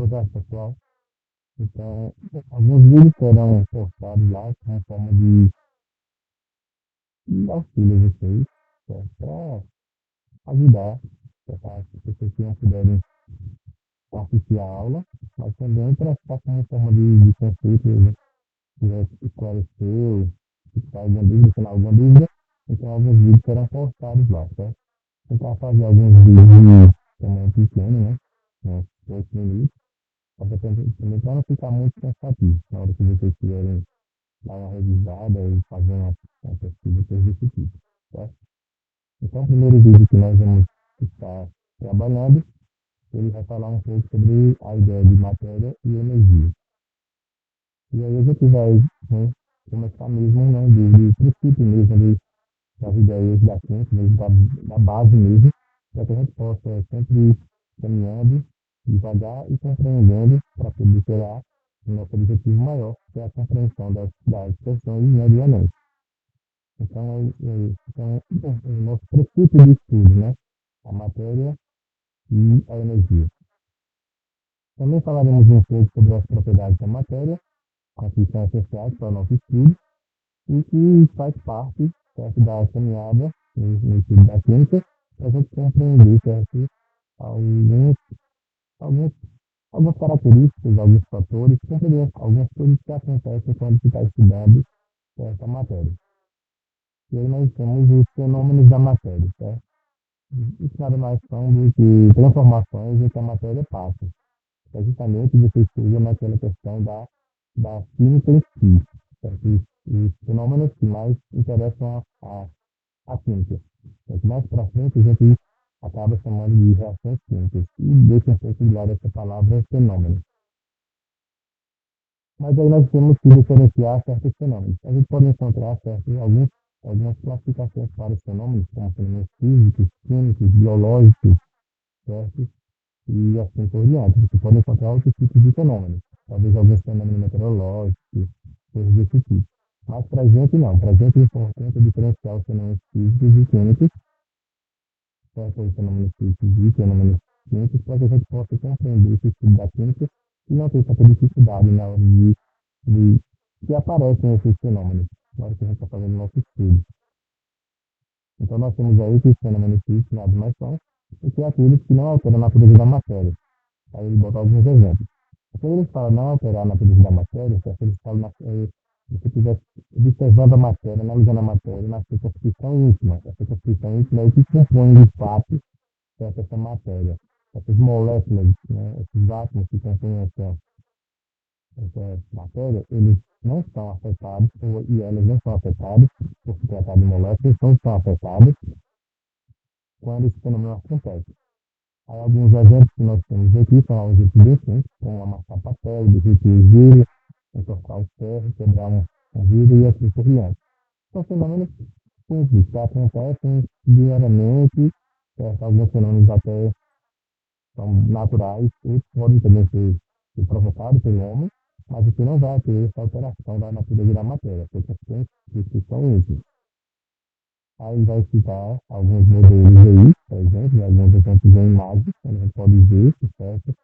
processo pessoal. Então, alguns vídeos serão postados lá como forma de auxílio a vocês, para ajudar, para as pessoas que não puderem assistir a aula, mas também para ficar como forma de consulta, né? Se quiser esclarecer, se tiver alguma dúvida, se tiver alguma dúvida, então alguns vídeos serão postados lá, certo? Tentar fazer alguns vídeos também pequenos, né? Uns 8 minutos, também para não ficar muito cansativo. Na hora que vocês estiverem dar uma revisada e fazer uma pesquisa, coisa desse tipo, certo? Então, o primeiro vídeo que nós vamos estar trabalhando, ele vai falar um pouco sobre a ideia de matéria e energia. E aí a gente vai, né, começar mesmo, né, do princípio mesmo, das ideias da ciência, mesmo, da base mesmo, para que a gente possa sempre ir caminhando devagar e compreendendo para poder chegar no nosso objetivo maior, que é a compreensão das questões, né, de Enem. Então, o nosso princípio de estudo, né, a matéria e a energia. Também falaremos um pouco sobre as propriedades da matéria, que são essenciais para o nosso estudo, e que faz parte, certo, da caminhada no estudo da ciência, para a gente compreender, certo, alguns, alguns, algumas características, alguns fatores, compreender algumas coisas que acontecem quando se está estudando essa matéria. E aí nós temos os fenômenos da matéria, certo? Isso nada mais são do que transformações em que a matéria passa. É justamente você estuda naquela questão da química em si, certo? Os fenômenos que mais interessam a química. Quanto mais para frente a gente acaba chamando de reações químicas e deixa um pouco de lado essa palavra fenômeno. Mas aí nós temos que diferenciar certos fenômenos. A gente pode encontrar algumas classificações para os fenômenos, como fenômenos físicos, químicos, biológicos, certo? E assim por diante. Você pode encontrar outros tipos de fenômenos. Talvez alguns fenômenos meteorológicos, coisas desse tipo. Mas para a gente não. Para a gente é importante diferenciar os fenômenos físicos e químicos, certo? Os fenômenos físicos e fenômenos químicos, para que a gente possa compreender esse estudo da química e não ter tanta dificuldade na hora de que aparecem esses fenômenos, na hora que a gente está fazendo o nosso estudo. Então nós temos aí que os fenômenos físicos nada mais são do que aqueles que não alteram a natureza da matéria. Aí ele bota alguns exemplos. Quando eles falam não alterar a natureza da matéria, certo? Eles falam se você estiver observando a matéria, analisando a matéria na sua constituição íntima. Essa constituição íntima é o que compõe de fato, certo, essa matéria. Essas moléculas, né, esses átomos que compõem essa matéria, eles não são afetados, e elas não são afetadas, por se tratar de moléculas, não são afetadas quando esse fenômeno acontece. Aí alguns exemplos que nós temos aqui são exemplos bem simples, como amassar papel, derreter gelo, entortar o ferro, quebrar um vidro e assim por diante. São fenômenos simples que acontecem diariamente, certo? Alguns fenômenos até são naturais, outros podem também ser provocados pelo homem, mas você não vai ter essa alteração da natureza da matéria, porque tem são úteis. Aí vai citar alguns modelos aí, por exemplo, alguns exemplos em imagens, onde a gente pode ver, certo?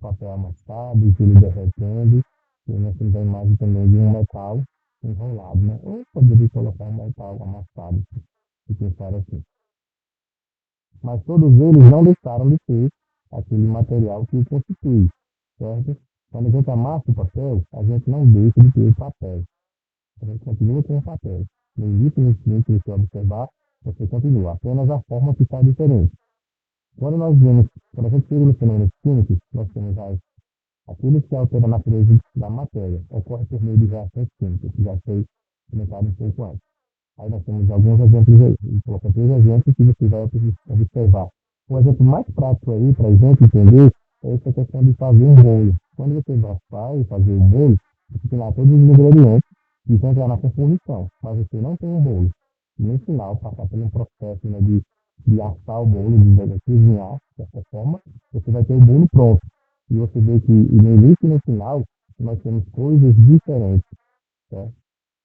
Papel amassado, gelo derretendo, e nós temos a imagem também de um metal enrolado, né? Ou poderia colocar um metal amassado, se pensar assim. Mas todos eles não deixaram de ser aquele material que o constitui, certo? Quando a gente amassa o papel, a gente não deixa de ter papel. A gente continua com o papel. No início, no fim, que você observar, você continua. Apenas a forma que está diferente. Quando a gente chega nos fenômenos químicos, nós temos aquilo que altera a natureza da matéria. Ocorre por meio de reações químicas, que já foi comentado um pouco antes. Aí nós temos alguns exemplos aí. Vou colocar 3 exemplos que você vai observar. Um exemplo mais prático aí, para a gente entender, é essa questão de fazer um bolo. Quando você vai fazer o bolo, você tem lá todos os ingredientes que vão entrar na composição, mas você não tem um bolo. E no final, passar por um processo, né, de assar o bolo, de cozinhar dessa forma, você vai ter o bolo pronto. E você vê que no início e no final, nós temos coisas diferentes, certo?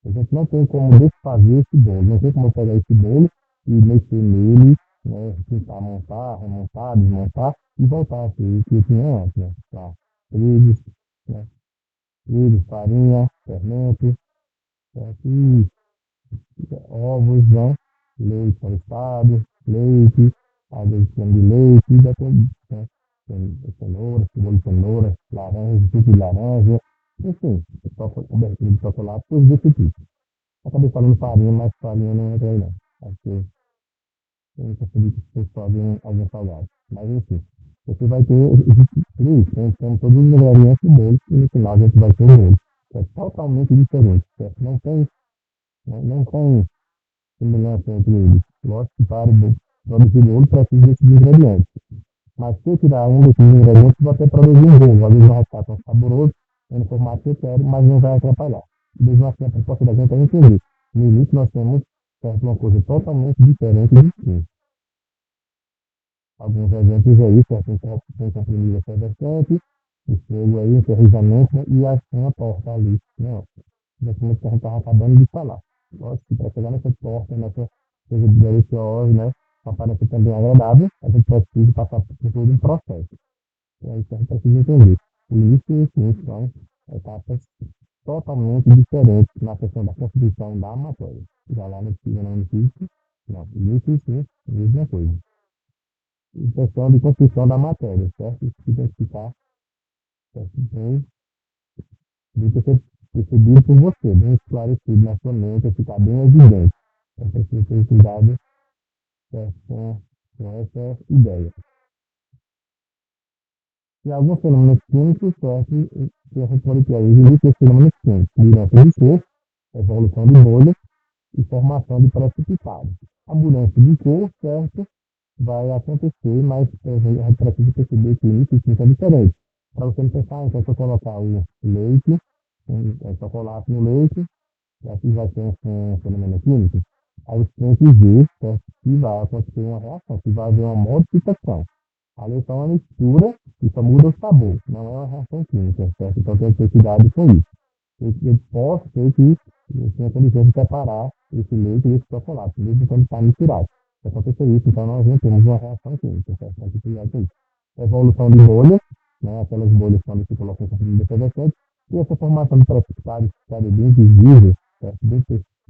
A gente não tem como desfazer esse bolo, não tem como pegar esse bolo e mexer nele, né, tentar montar, remontar, desmontar e voltar a ser o que eu tinha antes, né, trigo, né? Trigo, farinha, fermento, certo? E ovos, né? Leite condensado, leite, às vezes creme de leite, depende, né? Tem cenoura, cebola de cenoura, laranja, suco de laranja, enfim, cobertura de chocolate, coisas desse tipo. Acabei falando farinha, mas farinha não entra aí não. Acho que eu não percebi que vocês fazem algum salgado. Mas enfim, você vai ter tudo isso, né? Então todos os ingredientes do bolo e no final a gente vai ter o bolo. Que é totalmente diferente, certo? Não tem semelhança entre eles. Lógico que para produzir bolo precisa desses ingredientes. Mas se eu tirar um desses ingredientes, vou até produzir um bolo. Às vezes vai ficar tão saboroso, no formato que eu quero, mas não vai atrapalhar. Mesmo assim, a proposta da gente é entender. No início, nós temos certo, uma coisa totalmente diferente de si. Alguns exemplos aí, certo? Tem comprimido efervescente, o fogo aí, enferrujamento e uma torta ali. Não, exatamente o que a gente estava acabando de falar. Lógico que para chegar nessa torta, nessa coisa deliciosa, né? Para parecer também agradável, a gente precisa passar por todo um processo. É isso que a gente precisa entender. O início e o fim são etapas totalmente diferentes na questão da constituição da matéria. Já lá no físico, não, início e fim, mesma coisa. Em questão de construção da matéria, certo? Isso que tem que ficar certo? Bem percebido por você, bem esclarecido na sua mente, ficar bem evidente. Então, precisa ter cuidado certo? Com essa ideia. E alguns fenômenos químicos, certo? Que a gente pode ter aí, existem fenômenos químicos, mudança de cor, evolução de bolhas e formação de precipitados. A mudança de cor, certo? Vai acontecer, mas a gente precisa perceber que isso fica diferente. Para você não pensar, então, se eu colocar o leite, chocolate no leite, aqui vai ter um fenômeno químico. Aí você tem que ver certo? Que vai acontecer uma reação, que vai haver uma modificação. Ali é só uma mistura que só muda o sabor, não é uma reação química, certo? Então tem que ter cuidado com isso. Eu posso ter que eu tenho condições de separar esse leite e esse chocolate, mesmo quando está misturado. Se acontecer isso, então nós não temos uma reação química, certo? Tem que cuidar com isso. Evolução de bolhas, né? Aquelas bolhas quando se coloca em comprimido efervescente, e essa formação de precipitados que está bem visível, certo? Bem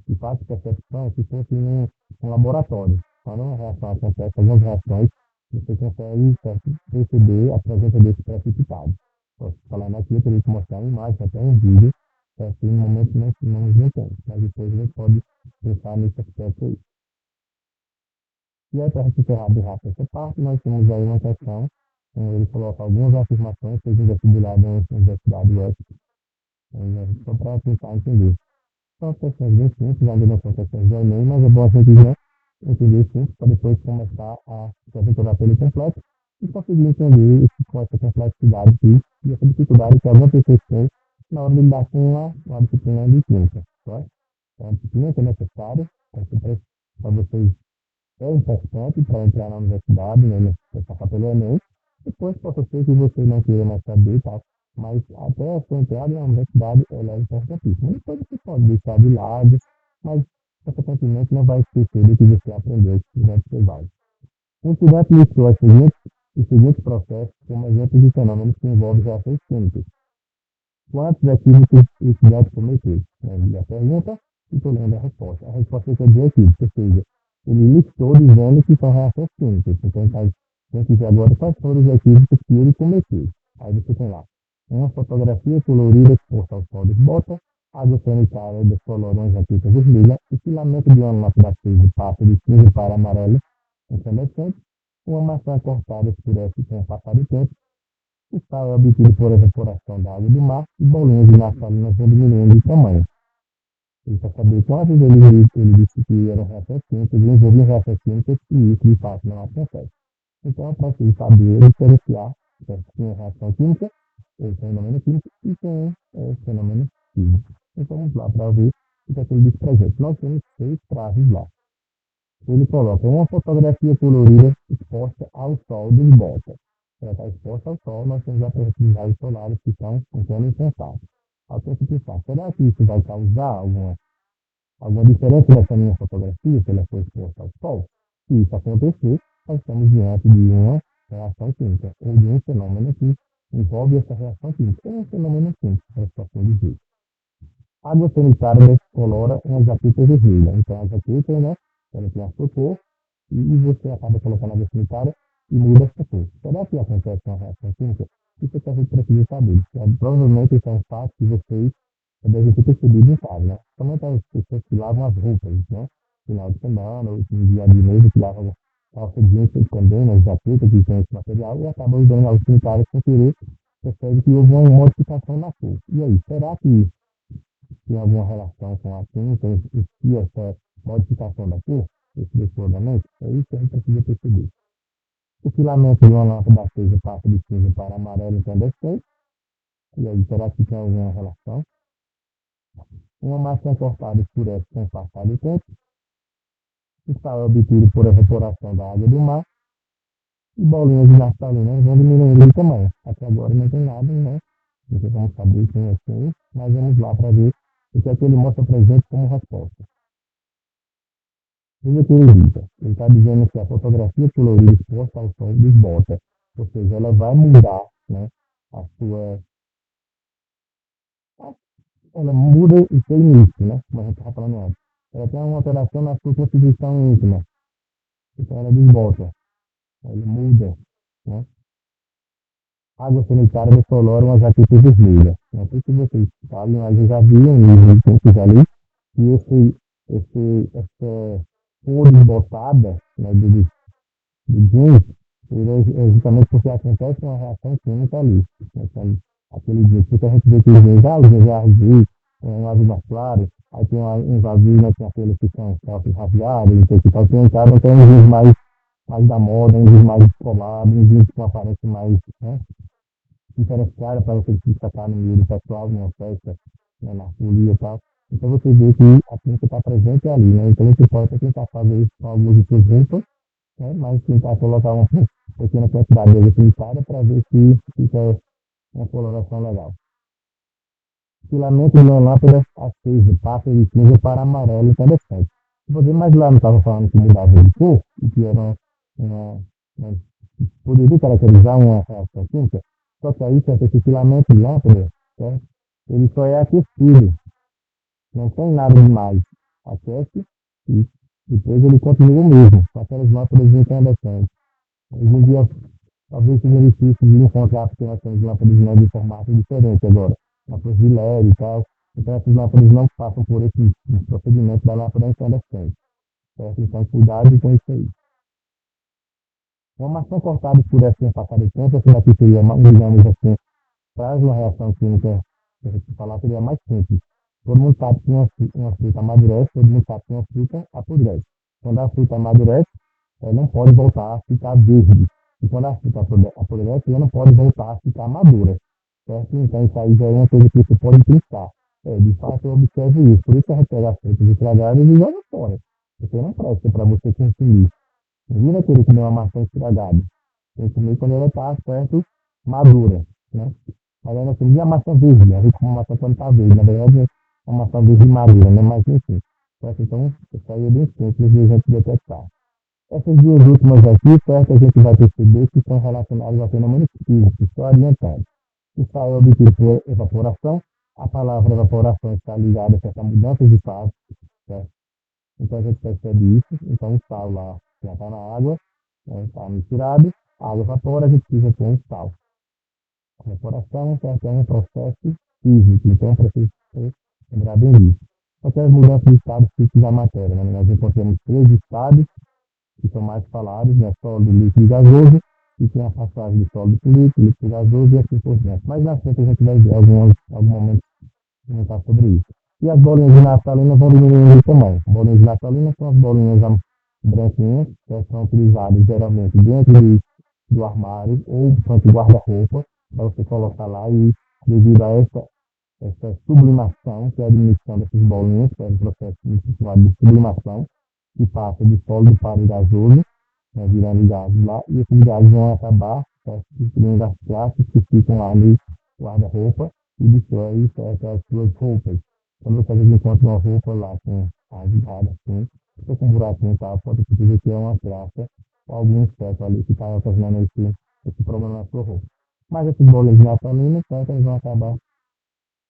de fácil percepção, se fosse um laboratório. Quando uma reação acontece, algumas reações, você consegue certo? Perceber a presença desse precipitado. Posso falar aqui, eu teria que mostrar uma imagem, até um vídeo, certo? No momento não tem, mas depois a gente pode pensar nesse aspecto aí. E aí, para encerrar bem rápido essa parte, nós temos aí uma questão, ele coloca algumas afirmações que fez um vestibular da Universidade West, só para tentar entender. São questões bem simples, ainda não são questões do Enem, mas é bom a gente né, entender simples, para depois começar a se aventurar pelo complexo e conseguir entender com essa complexidade e essa dificuldade que algumas pessoas têm na hora de lidar com uma disciplina de química. Certo? É uma disciplina que é necessária para vocês é importante para entrar na universidade, né, para passar pelo Enem. Depois pode ser que você não queira mais saber e tal, mas até a sua entrada na universidade ela é importantíssima. Depois você pode deixar de lado, mas consequentemente não vai esquecer do que você aprendeu durante o seu vai. O estudante listou os seguintes processos como exemplos de fenômenos que envolvem reações químicas. Quantos equívocos o estudante cometeu? E a pergunta, e estou lendo a resposta. A resposta quer dizer equívoco, ou seja, ele listou dizendo que são reações químicas. Então, tem que ver agora quais foram os equívocos que ele cometeu. Aí você tem lá, uma fotografia colorida exposta ao sol de bota, água sanitária de colorões na fita vermelha e filamento de uma lâmpada de pasta de cinza para amarelo incandescente, uma maçã cortada escurece com o passar do tempo, o sal é obtido por evaporação da água do mar e bolinhas de naftalina vão diminuindo de tamanho. Ele quer saber quantas ele disse que eram reações químicas e envolviam reações químicas e isso de fato não acontece. Então é preciso saber diferenciar certo? Quem é reação química, ou fenômeno químico, e quem é fenômeno físico. Então vamos lá para ver o que é que ele diz para a gente. Nós temos 6 frases lá. Ele coloca uma fotografia colorida exposta ao sol dos botas. Ela está exposta ao sol, nós temos a presença de raios solares que estão entrando em contato. Aí tem que pensar, será que isso vai causar alguma diferença nessa minha fotografia, se ela for exposta ao sol? Se isso acontecer, nós estamos diante de uma reação química, ou de um fenômeno que envolve essa reação química. É um fenômeno químico, a situação de jeito. A água sanitária descolora uma jaqueta vermelha. Então, a jaqueta, né, ela tem a sua cor e você acaba colocando a água sanitária e muda essa cor. Será que acontece uma reação química? Isso é que a gente precisa saber. Provavelmente, esse é um fato que vocês devem ter percebido em casa, né? Somente as pessoas que lavam as roupas, né? Final de semana, ou no dia de noite, que lavam calça jeans também, né? Jaqueta que tem esse material, e acabam usando água sanitária sem querer, percebe que houve uma modificação na cor. E aí, será que tem alguma relação com a química e essa modificação da cor, esse descoloramento? É isso que a gente precisa perceber. O filamento de uma lâmpada acesa passa de cinza para amarelo incandescente, e aí, será que tem alguma relação? Uma massa cortada escurece com o passar do tempo, o sal é obtido por evaporação da água do mar, e bolinhas de naftalina vão diminuindo de tamanho. Até agora não tem nada, né? Não sei como saber quem é quem, mas vamos lá para ver o que é que ele mostra para gente como resposta. Veja o que ele diz. Ele está dizendo que a fotografia colorida exposta ao sol desbota, ou seja, ela vai mudar, né, a sua... Ela muda o seu início, né? Como a gente estava falando antes. Ela tem uma alteração na sua constituição íntima. Então ela desbota, ela muda, né? Água sanitária decolora uma jaqueta vermelha. Não sei se vocês sabem, mas eu já vi um livro de tempos ali, que essa cor desbotada, né, de jeans, ele é justamente porque acontece uma reação química ali. Então, aquele jeans, porque a gente vê que os jeans é azul, um azul mais claro, aí tem uns azuis, né, tem aqueles que são calços rasgados, não sei o que tal, tem um cara, tem uns jeans mais da moda, uns jeans mais descolados, uns jeans com aparência mais, né, diferenciada para você destacar no meio do pessoal, numa festa, né, na folia e tal. Então você vê que a química está presente ali, né? Então você pode tentar fazer isso com algumas de suas roupas, né? Mas tentar colocar uma pequena quantidade de água sanitária para ver se fica uma coloração legal. Filamento de uma lâmpada acesa passa de cinza para amarelo interessante. Você, mas lá não estava falando que mudava de cor, e que era uma poderia caracterizar uma reação química, só que aí, certo, esse filamento de lâmpada, certo? Ele só é aquecido, não tem nada demais. Aquece e depois ele continua o mesmo, com aquelas lâmpadas incandescentes. Hoje em dia, talvez seja difícil de encontrar, porque nós temos lâmpadas de LED de formato diferente agora, lâmpadas de LED e tal. Então, essas lâmpadas não passam por esse procedimento da lâmpada incandescente, certo? Então, cuidado com isso aí. Uma maçã cortada escurece sem passar de tempo, essa daqui seria, digamos assim, traz uma reação química, se a gente falar, seria mais simples. Todo mundo sabe que uma fruta amadurece, todo mundo sabe que uma fruta apodrece. Quando a fruta amadurece, ela não pode voltar a ficar verde. E quando a fruta apodrece, ela não pode voltar a ficar madura. Certo? Então isso aí já é uma coisa que você pode pensar. De fato, eu observo isso. Por isso que a gente pega as frutas estragadas e joga fora. Porque não presta para você consumir. Ninguém vai querer comer uma maçã estragada. Tem que comer quando ela está perto, madura, né? Mas ainda assim, e a maçã verde? A gente come maçã quando está verde. Na verdade, é uma maçã verde madura, né? Mas enfim. Então, isso aí é bem simples de a gente detectar. Essas duas últimas aqui, certo, a gente vai perceber que são relacionadas a fenômenos físicos, só orientados. O sal é obtido por evaporação. A palavra evaporação está ligada a essa mudança de fase, certo? Então a gente percebe isso. Então o sal lá já está na água, está misturado, a água evapora, a gente precisa ter um sal. A evaporação é um processo físico, então precisa lembrar bem disso. Só que as mudanças de estado físicos da matéria, né? Nós encontramos três estados que são mais falados, né? Sólido, líquido e gasoso, e tem a passagem de sólido para líquido, líquido e gasoso e assim por diante. Mas na frente a gente vai ver algum momento comentar sobre isso. E as bolinhas de naftalina vão diminuindo de tamanho. Bolinhas de naftalina são as bolinhas branquinhas, que são utilizadas geralmente dentro do armário ou de guarda-roupa, para você colocar lá e devido a essa sublimação, que é a diminuição dessas bolinhas, que é um processo chamado de sublimação, que passa de sólido para o gasoso, né, virando gases lá, e esses gases vão acabar destruindo as classes que ficam lá no guarda-roupa e destrói as suas roupas. Quando você encontra uma roupa lá com rasgada assim, fica com um buraquinho e tal, pode ser que é uma traça ou algum inseto ali que está ocasionando esse problema na sua roupa. Mas essas bolas de natalina, certo, eles vão acabar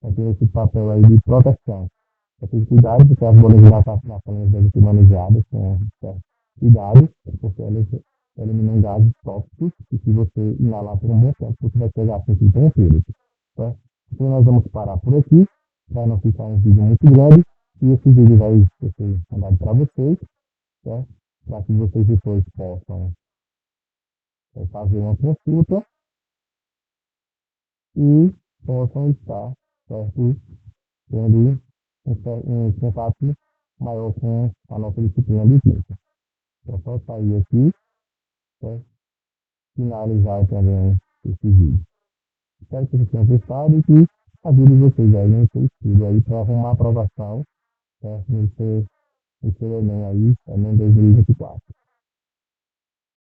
tendo esse papel aí de proteção. É ter cuidado, porque as bolas de natalina devem ser manejadas com certo cuidado, porque elas eliminam gases tóxicos, e se você inalar por um bom tempo, você vai pegar assim com eles. Tá? Então nós vamos parar por aqui, para não ficar um vídeo muito grande, e esse vídeo vai ser mandado para vocês, tá? Para que vocês depois possam fazer uma consulta e possam estar, certo, tendo um contato maior com a nossa disciplina de química. É só sair aqui, certo? Finalizar também esse vídeo. Espero que vocês tenham gostado e que ajude vocês aí no seu estudo aí para arrumar a aprovação, certo? No seu Enem aí, Enem 2024.